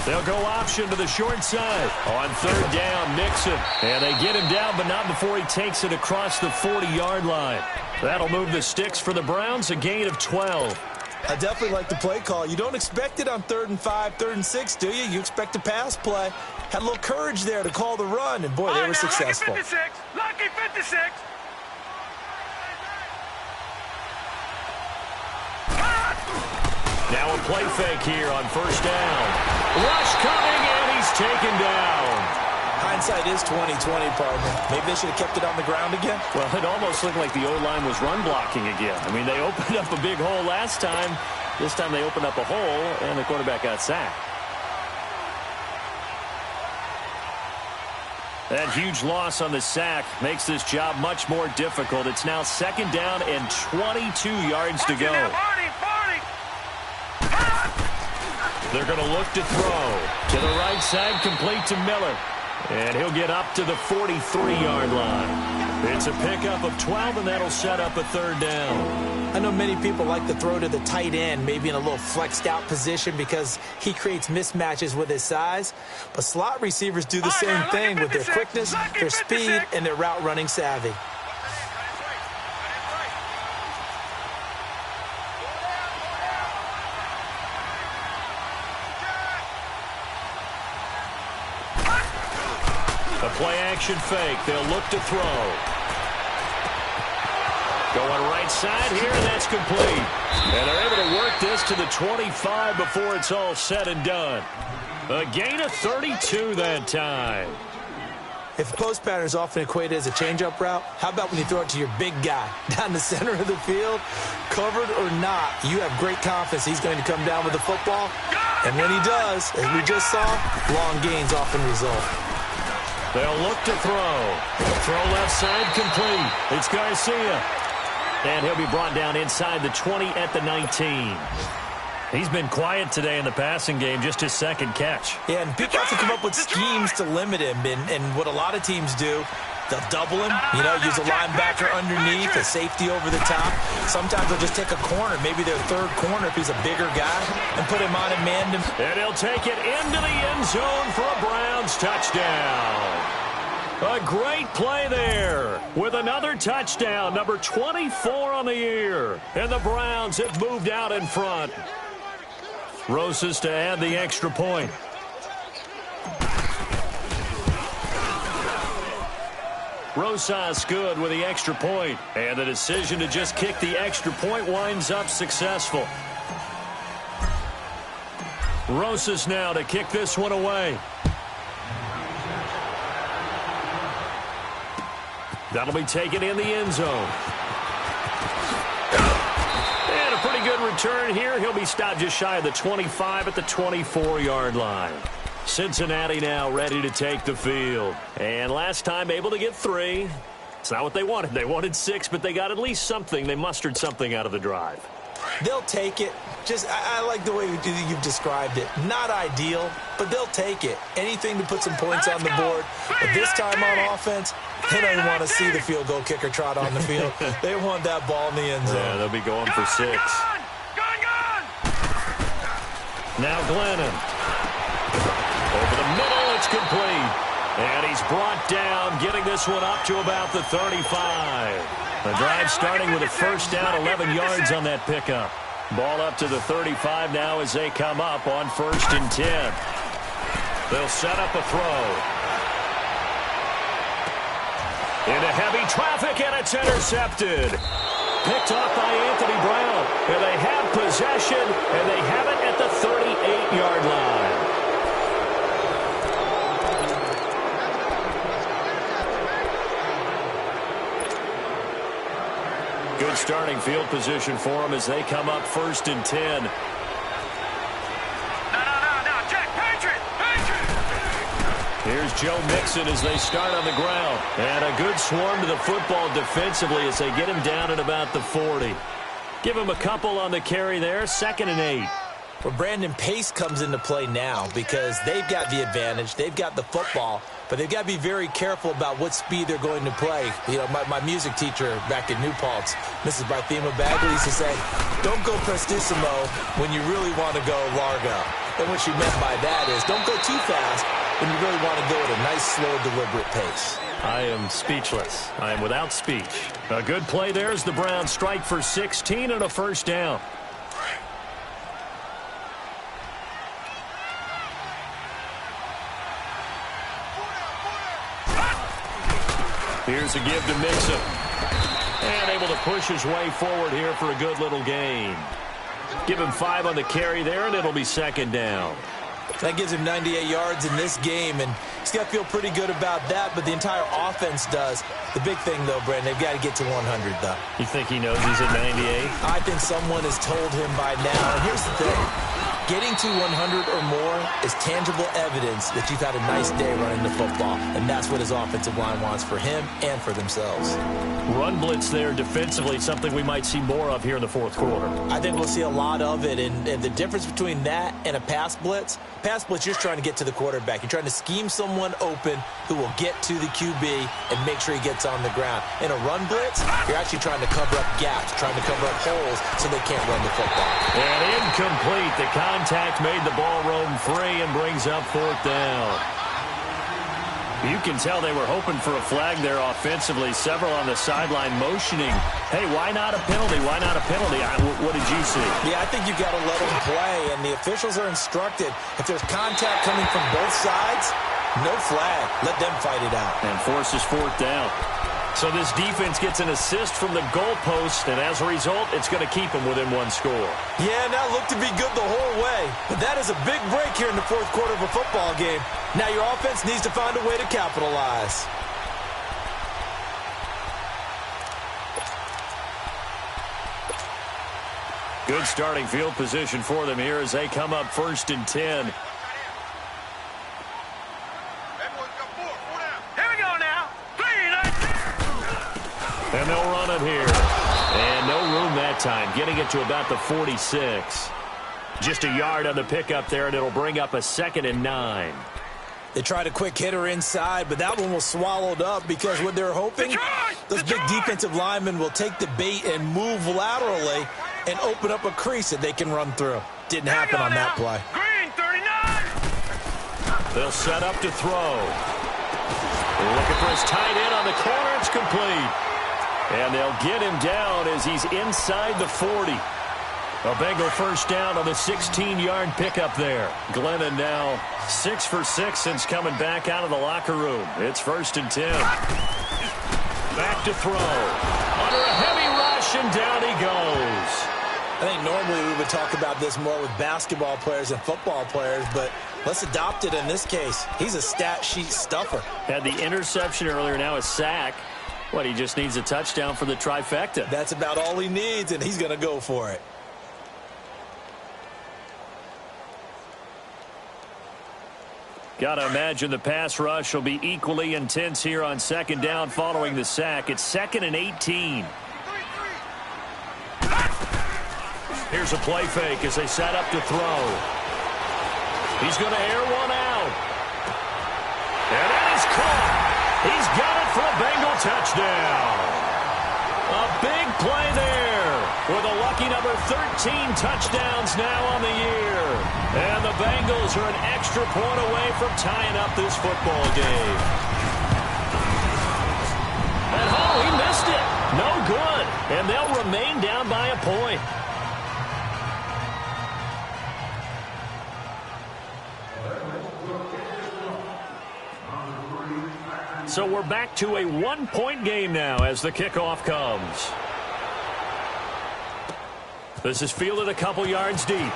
They'll go option to the short side. On 3rd down, Mixon. And they get him down, but not before he takes it across the 40-yard line. That'll move the sticks for the Browns, a gain of 12. I definitely like the play call. You don't expect it on 3rd and 5, 3rd and 6, do you? You expect a pass play. Had a little courage there to call the run, and boy, they were successful. Lucky 56. Lucky 56. Now a play fake here on 1st down. Rush coming, and he's taken down. Hindsight is 20/20, partner. Maybe they should have kept it on the ground again. Well, it almost looked like the O-line was run blocking again. I mean, they opened up a big hole last time. This time they opened up a hole, and the quarterback got sacked. That huge loss on the sack makes this job much more difficult. It's now 2nd down and 22 yards to go. They're going to look to throw. To the right side, complete to Miller. And he'll get up to the 43-yard line. It's a pickup of 12, and that'll set up a 3rd down. I know many people like to throw to the tight end, maybe in a little flexed out position because he creates mismatches with his size. But slot receivers do the same thing with their quickness, their speed, and their route running savvy. A play-action fake. They'll look to throw. Going right side here, and that's complete. And they're able to work this to the 25 before it's all said and done. A gain of 32 that time. If the post pattern is often equated as a change-up route, how about when you throw it to your big guy down the center of the field? Covered or not, you have great confidence he's going to come down with the football. And when he does, as we just saw, long gains often result. They'll look to throw. Throw left side complete. It's Garcia. And he'll be brought down inside the 20 at the 19. He's been quiet today in the passing game, just his second catch. Yeah, and people have to come up with schemes to limit him. And what a lot of teams do, they'll double him, use a linebacker underneath, a safety over the top. Sometimes they'll just take a corner, maybe their third corner if he's a bigger guy, and put him on and man him. And he'll take it into the end zone for a Browns touchdown. A great play there with another touchdown, number 24 on the year. And the Browns have moved out in front. Rosas to add the extra point. Rosas good with the extra point. And the decision to just kick the extra point winds up successful. Rosas now to kick this one away. That'll be taken in the end zone. And a pretty good return here. He'll be stopped just shy of the 25 at the 24-yard line. Cincinnati now ready to take the field. And last time able to get 3. It's not what they wanted. They wanted 6, but they got at least something. They mustered something out of the drive. They'll take it. I like the way you've described it. Not ideal, but they'll take it. Anything to put some points on the board. But this time on offense, they don't even want to see the field goal kicker trot on the field. They want that ball in the end zone. Yeah, they'll be going for 6. Now Glennon. Over the middle, it's complete. And he's brought down, getting this one up to about the 35. The drive starting with a first down, 11 yards on that pickup. Ball up to the 35 now as they come up on 1st and 10. They'll set up a throw. Into heavy traffic, and it's intercepted. Picked off by Anthony Brown. And they have possession, and they have it at the 38-yard line. Good starting field position for them as they come up 1st and 10. No, Jack, Patriot! Here's Joe Mixon as they start on the ground. And a good swarm to the football defensively as they get him down at about the 40. Give him a couple on the carry there, 2nd and 8. Well, Brandon, pace comes into play now because they've got the advantage. They've got the football, but they've got to be very careful about what speed they're going to play. My music teacher back in New Paltz, Mrs. Barthema Bagley, used to say, don't go prestissimo when you really want to go largo. And what she meant by that is don't go too fast when you really want to go at a nice, slow, deliberate pace. I am speechless. I am without speech. A good play there as the Browns strike for 16 and a first down. Here's a give to Mixon. And able to push his way forward here for a good little gain. Give him 5 on the carry there, and it'll be 2nd down. That gives him 98 yards in this game, and he's got to feel pretty good about that, but the entire offense does. The big thing, though, Brandon, they've got to get to 100, though. You think he knows he's at 98? I think someone has told him by now. And here's the thing. Getting to 100 or more is tangible evidence that you've had a nice day running the football, and that's what his offensive line wants for him and for themselves. Run blitz there defensively, something we might see more of here in the 4th quarter. I think we'll see a lot of it, and the difference between that and a pass blitz, you're just trying to get to the quarterback. You're trying to scheme someone open who will get to the QB and make sure he gets on the ground. In a run blitz, you're actually trying to cover up gaps, trying to cover up holes so they can't run the football. And incomplete. The contact made the ball roam free and brings up 4th down. You can tell they were hoping for a flag there offensively. Several on the sideline motioning, hey, why not a penalty? Why not a penalty? What did you see? Yeah, I think you've got to let them play, and the officials are instructed. If there's contact coming from both sides, no flag. Let them fight it out. And forces 4th down. So this defense gets an assist from the goalpost, and as a result, it's going to keep them within 1 score. Yeah, and that looked to be good the whole way. But that is a big break here in the 4th quarter of a football game. Now your offense needs to find a way to capitalize. Good starting field position for them here as they come up 1st and 10. And they'll run it here. And no room that time, getting it to about the 46. Just a yard on the pickup there, and it'll bring up a 2nd and 9. They tried a quick hitter inside, but that one was swallowed up because what they're hoping, those big defensive linemen will take the bait and move laterally and open up a crease that they can run through. Didn't happen on that play. Green, 39. They'll set up to throw. Looking for his tight end on the corner. It's complete. And they'll get him down as he's inside the 40. A Bengal first down on the 16-yard pickup there. Glennon now 6 for 6 since coming back out of the locker room. It's 1st and 10. Back to throw. Under a heavy rush, and down he goes. I think normally we would talk about this more with basketball players and football players, but let's adopt it in this case. He's a stat sheet stuffer. Had the interception earlier, now a sack. What, he just needs a touchdown for the trifecta. That's about all he needs, and he's going to go for it. Got to imagine the pass rush will be equally intense here on 2nd down following the sack. It's 2nd and 18. Here's a play fake as they set up to throw. He's going to air one out. And that is caught. He's got it for a Bengal touchdown. A big play there with a lucky number 13 touchdowns now on the year. And the Bengals are an extra point away from tying up this football game. And he missed it. No good. And they'll remain down by a point. So we're back to a 1-point game now as the kickoff comes. This is fielded a couple yards deep.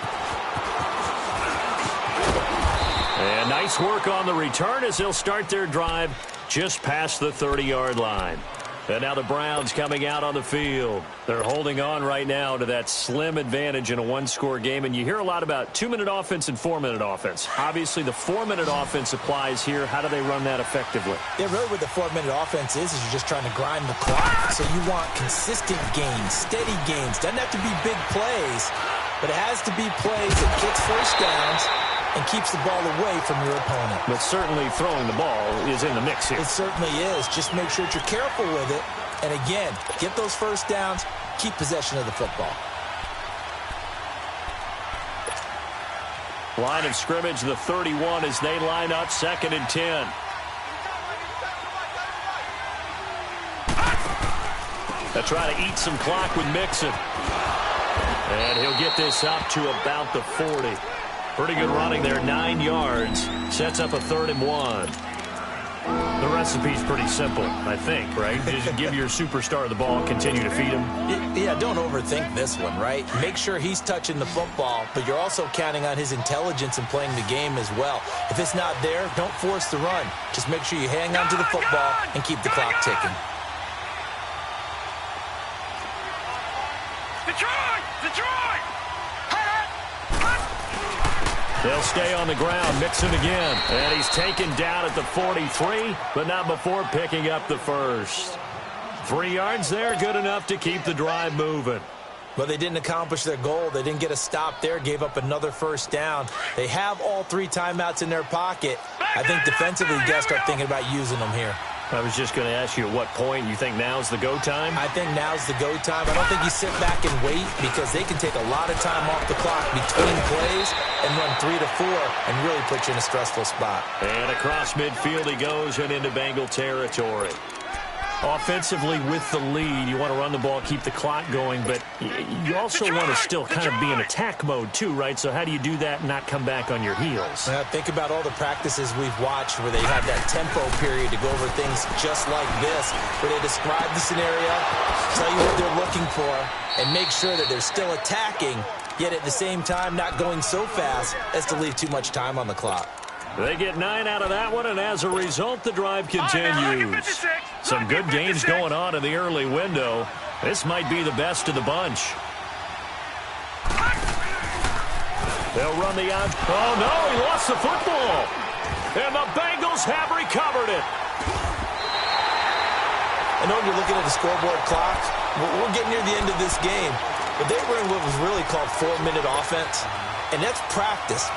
And nice work on the return as they'll start their drive just past the 30-yard line. And now the Browns coming out on the field. They're holding on right now to that slim advantage in a one-score game. And you hear a lot about 2-minute offense and 4-minute offense. Obviously, the 4-minute offense applies here. How do they run that effectively? Yeah, really what the 4-minute offense is you're just trying to grind the clock. So you want consistent gains, steady gains. Doesn't have to be big plays, but it has to be plays that gets first downs and keeps the ball away from your opponent. But certainly throwing the ball is in the mix here. It certainly is. Just make sure that you're careful with it. And again, get those first downs, keep possession of the football. Line of scrimmage, the 31 as they line up 2nd and 10. They'll try to eat some clock with Mixon. And he'll get this up to about the 40. Pretty good running there, 9 yards. Sets up a 3rd and 1. The recipe's pretty simple, I think, right? Just give your superstar the ball, continue to feed him. Yeah, don't overthink this one, right? Make sure he's touching the football, but you're also counting on his intelligence in playing the game as well. If it's not there, don't force the run. Just make sure you hang on to the football and keep the clock ticking. Detroit! Detroit! They'll stay on the ground. Mixon again. And he's taken down at the 43, but not before picking up the first. 3 yards there, good enough to keep the drive moving. But they didn't accomplish their goal. They didn't get a stop there, gave up another first down. They have all 3 timeouts in their pocket. I think defensively, you got to start thinking about using them here. I was just going to ask you at what point you think now's the go time? I think now's the go time. I don't think you sit back and wait because they can take a lot of time off the clock between plays and run 3 to 4 and really put you in a stressful spot. And across midfield he goes and into Bengal territory. Offensively with the lead, you want to run the ball, keep the clock going, but you also want to still kind of be in attack mode too, right? So how do you do that and not come back on your heels? Think about all the practices we've watched where they have that tempo period to go over things just like this, where they describe the scenario, tell you what they're looking for, and make sure that they're still attacking, yet at the same time not going so fast as to leave too much time on the clock. They get 9 out of that one, and as a result, the drive continues. Some good games going on in the early window. This might be the best of the bunch. They'll run the out. Oh, no, he lost the football. And the Bengals have recovered it. I know you're looking at the scoreboard clock. We're getting near the end of this game. But they were in what was really called 4-minute offense. And that's practice,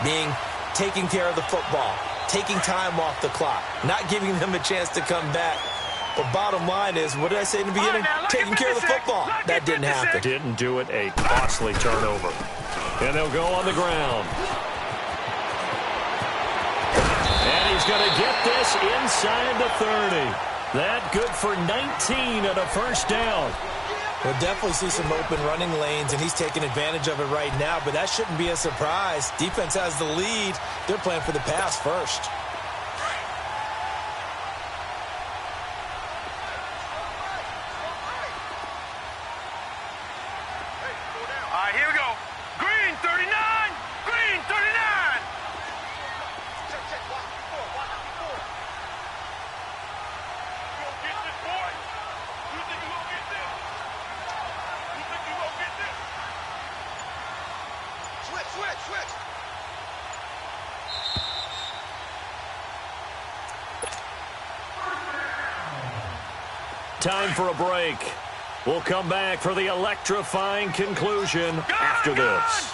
taking care of the football, taking time off the clock, not giving them a chance to come back. But bottom line is, what did I say in the beginning? Taking care of the football. That didn't happen. Didn't do it. A costly turnover. And they'll go on the ground. And he's going to get this inside the 30. That good for 19 and a first down. We'll definitely see some open running lanes, and he's taking advantage of it right now, but that shouldn't be a surprise. Defense has the lead. They're playing for the pass first. All right, here we go. Green 39. Green 39. Check. Watch before. You gonna get this, boy? You think you gonna get this? Switch. Time for a break. We'll come back for the electrifying conclusion after this.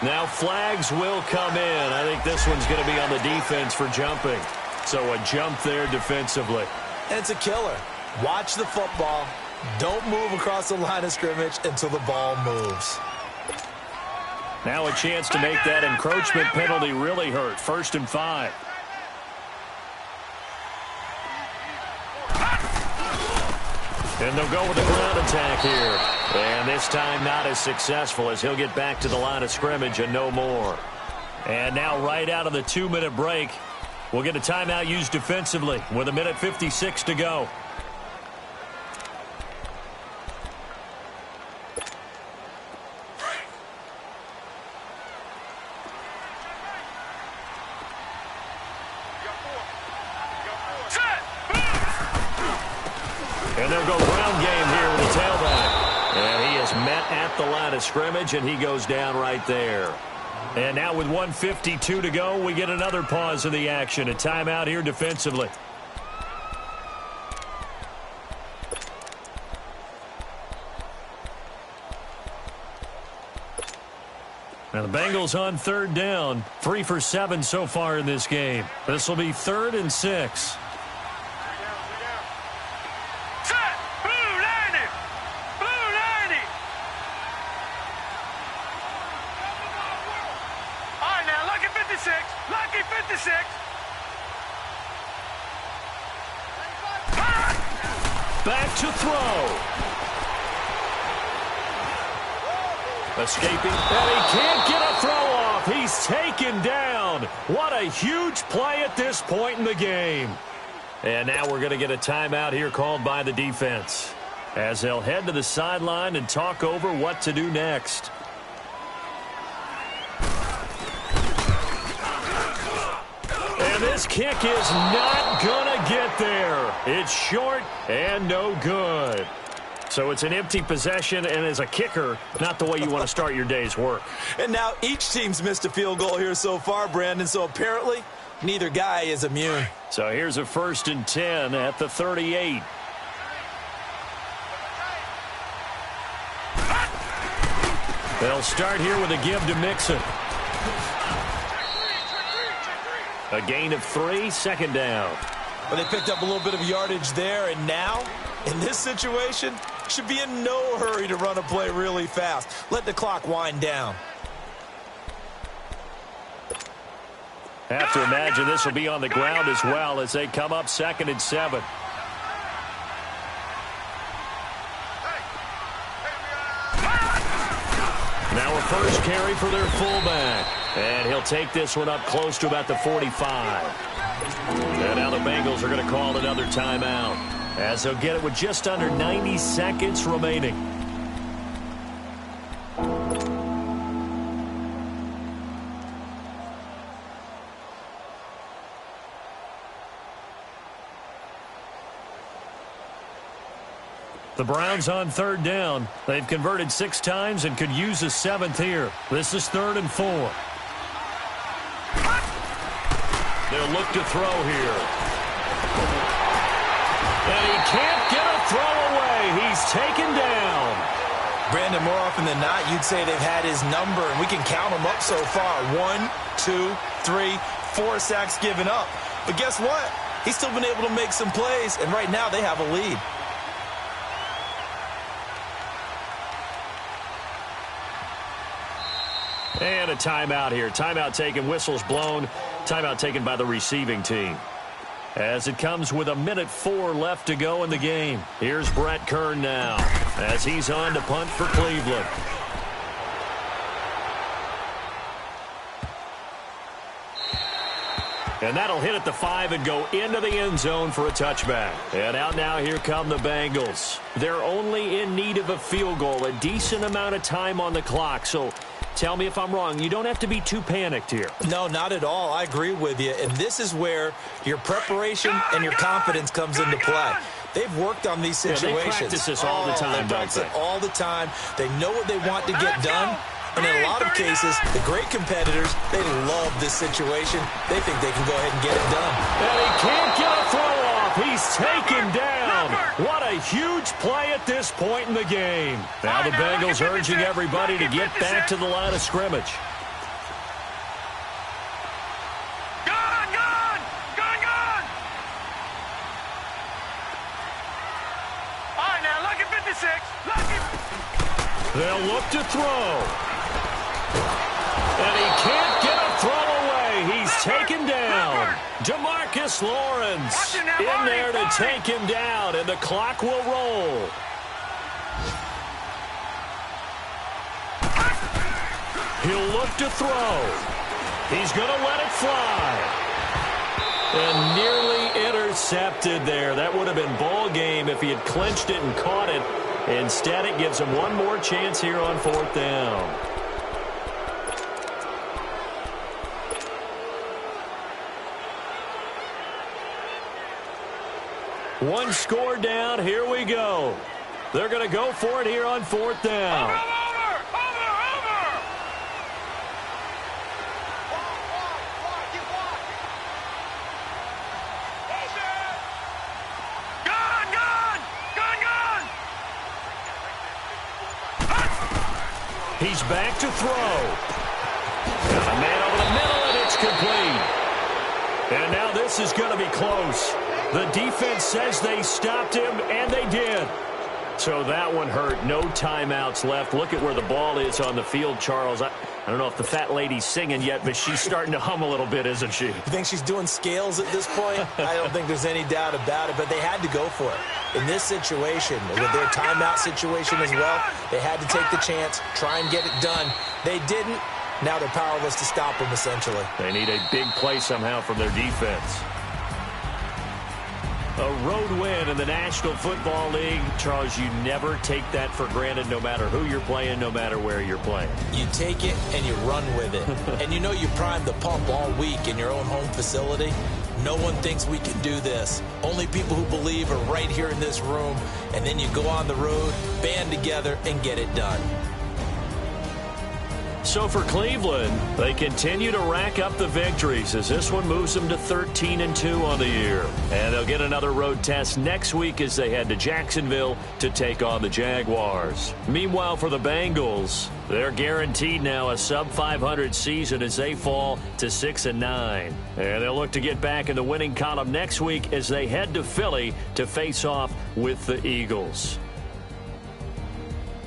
Now flags will come in. I think this one's going to be on the defense for jumping. So a jump there defensively. It's a killer. Watch the football. Don't move across the line of scrimmage until the ball moves. Now a chance to make that encroachment penalty really hurt. 1st and 5. And they'll go with the ground attack here. And this time not as successful as he'll get back to the line of scrimmage and no more. And now right out of the 2-minute break, we'll get a timeout used defensively with 1:56 to go. And they'll go ground game here with the tailback. And he is met at the line of scrimmage, and he goes down right there. And now with 1:52 to go, we get another pause in the action. A timeout here defensively. Now the Bengals on 3rd down. 3 for 7 so far in this game. This will be 3rd and 6. Lucky 56. Back to throw. Escaping. And he can't get a throw off. He's taken down. What a huge play at this point in the game. And now we're going to get a timeout here called by the defense, as they'll head to the sideline and talk over what to do next. And this kick is not going to get there. It's short and no good. So it's an empty possession, and as a kicker, not the way you want to start your day's work. And now each team's missed a field goal here so far, Brandon, so apparently neither guy is immune. So here's a 1st and 10 at the 38. They'll start here with a give to Mixon. A gain of 3, 2nd down. But they picked up a little bit of yardage there, and now, in this situation, should be in no hurry to run a play really fast. Let the clock wind down. Have to imagine this will be on the ground as well as they come up 2nd and 7. Now a first carry for their fullback. And he'll take this one up close to about the 45. And now the Bengals are going to call another timeout, as they'll get it with just under 90 seconds remaining. The Browns on 3rd down. They've converted 6 times and could use a 7th here. This is 3rd and 4. They'll look to throw here. And he can't get a throw away. He's taken down. Brandon, more often than not, you'd say they've had his number, and we can count them up so far. 1, 2, 3, 4 sacks given up. But guess what? He's still been able to make some plays, and right now they have a lead. And a timeout here. Timeout taken, whistles blown. Timeout taken by the receiving team. As it comes with 1:04 left to go in the game. Here's Brett Kern now as he's on to punt for Cleveland. And that'll hit at the 5 and go into the end zone for a touchback. And out now, here come the Bengals. They're only in need of a field goal, a decent amount of time on the clock. So tell me if I'm wrong. You don't have to be too panicked here. No, not at all. I agree with you. And this is where your preparation and your confidence comes into play. They've worked on these situations. Yeah, they practice this all the time, they practice it all the time. They know what they want to get done. And in a lot of cases, the great competitors, they love this situation. They think they can go ahead and get it done. And he can't get a throw off. He's taken down. What a huge play at this point in the game. Now the Bengals urging everybody to get back to the line of scrimmage. Gone! All right, now, lucky 56. They'll look to throw. And he can't get a throw away. He's taken down. DeMarcus Lawrence in there to take him down, and the clock will roll. He'll look to throw. He's going to let it fly. And nearly intercepted there. That would have been ball game if he had clinched it and caught it. Instead, it gives him one more chance here on 4th down. One score down. Here we go. They're going to go for it here on 4th down. Over! He's back to throw. And a man over the middle, and it's complete. And now this is going to be close. The defense says they stopped him, and they did. So that one hurt. No timeouts left. Look at where the ball is on the field, Charles. I don't know if the fat lady's singing yet, but she's starting to hum a little bit, isn't she? You think she's doing scales at this point? I don't think there's any doubt about it, but they had to go for it. In this situation, with their timeout situation as well, they had to take the chance, try and get it done. They didn't. Now they're powerless to stop them, essentially. They need a big play somehow from their defense. A road win in the National Football League. Charles, you never take that for granted no matter who you're playing, no matter where you're playing. You take it and you run with it. And you know you primed the pump all week in your own home facility. No one thinks we can do this. Only people who believe are right here in this room. And then you go on the road, band together, and get it done. So for Cleveland, they continue to rack up the victories as this one moves them to 13-2 on the year. And they'll get another road test next week as they head to Jacksonville to take on the Jaguars. Meanwhile, for the Bengals, they're guaranteed now a sub-500 season as they fall to 6-9. And they'll look to get back in the winning column next week as they head to Philly to face off with the Eagles.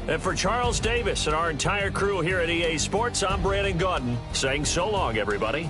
And for Charles Davis and our entire crew here at EA Sports, I'm Brandon Gaudin saying so long, everybody.